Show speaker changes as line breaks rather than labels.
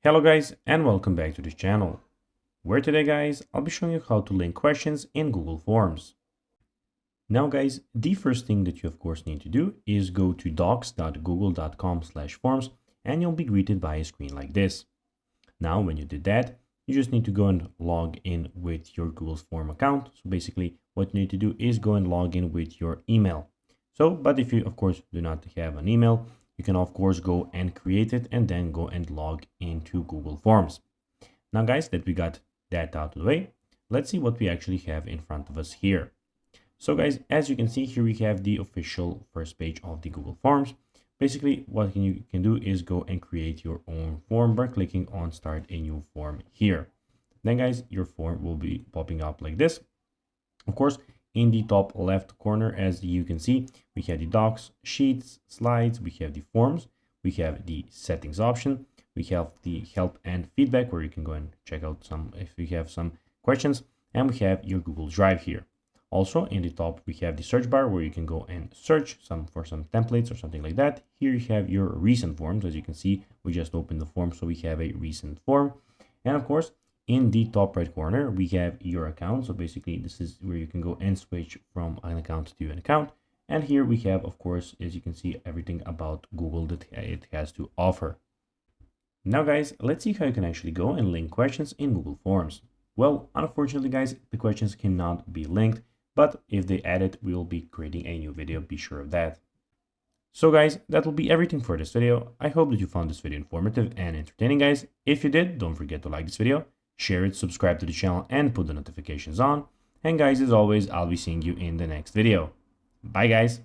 Hello guys and welcome back to this channel, where today guys I'll be showing you how to link questions in Google Forms. Now guys, the first thing that you of course need to do is go to docs.google.com/forms and you'll be greeted by a screen like this. Now when you did that, you just need to go and log in with your Google Form account. So basically what you need to do is go and log in with your email. But if you of course do not have an email, you can of course go and create it and then go and log into Google Forms. Now guys, that we got that out of the way, let's see what we actually have in front of us here. So guys, as you can see here, we have the official first page of the Google Forms. Basically, what you can do is go and create your own form by clicking on Start a New Form here. Then guys, your form will be popping up like this. Of course, in the top left corner, as you can see, we have the docs, sheets, slides, we have the forms, we have the settings option, we have the help and feedback where you can go and check out some if you have some questions, and we have your Google Drive here. Also in the top we have the search bar where you can go and search for some templates or something like that. Here you have your recent forms. As you can see, we just opened the form, so we have a recent form. And of course, in the top right corner we have your account. So basically this is where you can go and switch from an account to an account. And here we have, of course, as you can see, everything about Google that it has to offer. Now guys, let's see how you can actually go and link questions in Google Forms. Well, unfortunately guys, the questions cannot be linked, but if they add it, we will be creating a new video, be sure of that. So guys, that will be everything for this video. I hope that you found this video informative and entertaining guys. If you did, don't forget to like this video, share it, subscribe to the channel and put the notifications on. And guys, as always, I'll be seeing you in the next video. Bye guys.